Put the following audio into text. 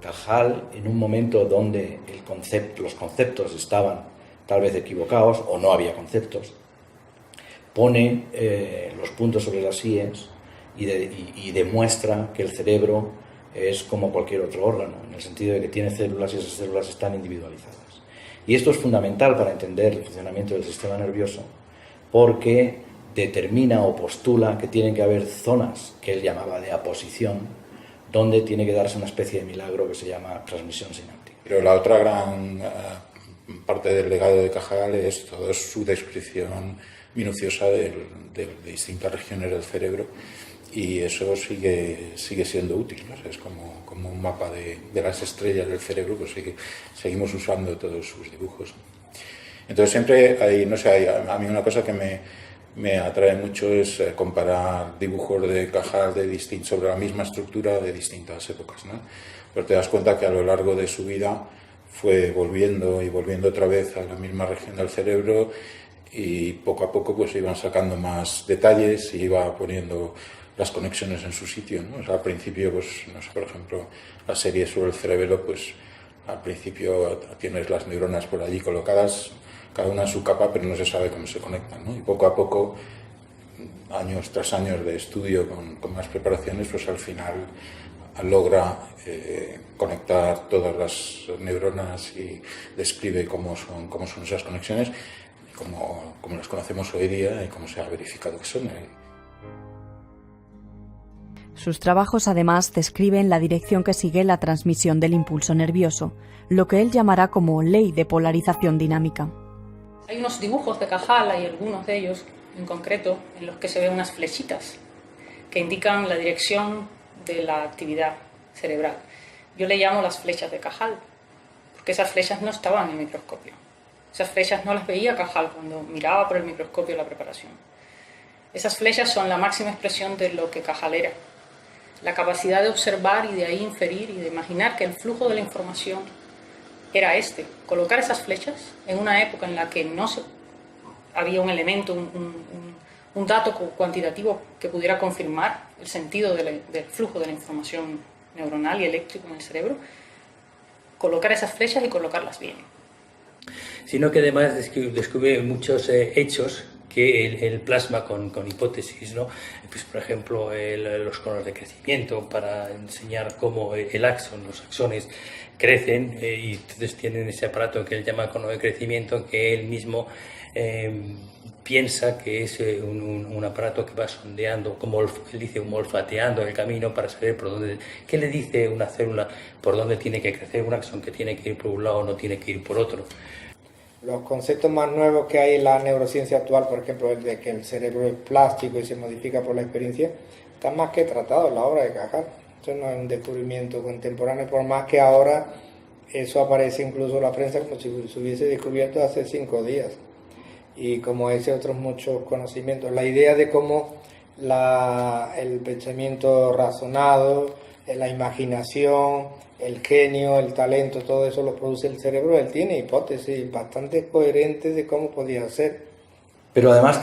Cajal, en un momento donde los conceptos estaban tal vez equivocados o no había conceptos, pone los puntos sobre las íes y demuestra que el cerebro es como cualquier otro órgano, en el sentido de que tiene células y esas células están individualizadas. Y esto es fundamental para entender el funcionamiento del sistema nervioso, porque determina o postula que tienen que haber zonas que él llamaba de aposición, donde tiene que darse una especie de milagro que se llama transmisión sináptica. Pero la otra gran parte del legado de Cajal es toda su descripción minuciosa de distintas regiones del cerebro, y eso sigue siendo útil, ¿no? Es como un mapa de las estrellas del cerebro, pues seguimos usando todos sus dibujos. Entonces siempre hay, no sé, a mí una cosa que me atrae mucho es comparar dibujos de Cajal sobre la misma estructura de distintas épocas, ¿no? Pero te das cuenta que a lo largo de su vida fue volviendo y volviendo otra vez a la misma región del cerebro, y poco a poco pues iban sacando más detalles y iba poniendo las conexiones en su sitio, ¿no? O sea, al principio, pues, no sé, por ejemplo, la serie sobre el cerebro, pues al principio tienes las neuronas por allí colocadas, cada una en su capa, pero no se sabe cómo se conectan, ¿no? Y poco a poco, años tras años de estudio con más preparaciones, pues al final logra conectar todas las neuronas y describe cómo son esas conexiones, como las conocemos hoy día y cómo se ha verificado que son. Sus trabajos además describen la dirección que sigue la transmisión del impulso nervioso, lo que él llamará como ley de polarización dinámica. Hay unos dibujos de Cajal, hay algunos de ellos en concreto, en los que se ven unas flechitas que indican la dirección de la actividad cerebral. Yo le llamo las flechas de Cajal, porque esas flechas no estaban en el microscopio. Esas flechas no las veía Cajal cuando miraba por el microscopio la preparación. Esas flechas son la máxima expresión de lo que Cajal era. La capacidad de observar y de ahí inferir y de imaginar que el flujo de la información era colocar esas flechas en una época en la que no había un elemento, un dato cuantitativo que pudiera confirmar el sentido del flujo de la información neuronal y eléctrico en el cerebro, colocar esas flechas y colocarlas bien. Sino que además descubre muchos hechos que él plasma con hipótesis, ¿no? Pues, por ejemplo, los conos de crecimiento, para enseñar cómo los axones crecen, y entonces tienen ese aparato que él llama cono de crecimiento, que él mismo piensa que es un aparato que va sondeando, como él dice, olfateando el camino para saber por dónde, qué le dice una célula, por dónde tiene que crecer un axón, que tiene que ir por un lado o no tiene que ir por otro. Los conceptos más nuevos que hay en la neurociencia actual, por ejemplo, el de que el cerebro es plástico y se modifica por la experiencia, están más que tratados en la obra de Cajal. Eso no es un descubrimiento contemporáneo, por más que ahora eso aparece incluso en la prensa como si se hubiese descubierto hace 5 días. Y como ese, otros muchos conocimientos. La idea de cómo el pensamiento razonado, la imaginación, el genio, el talento, todo eso lo produce el cerebro. Él tiene hipótesis bastante coherentes de cómo podía ser. Pero además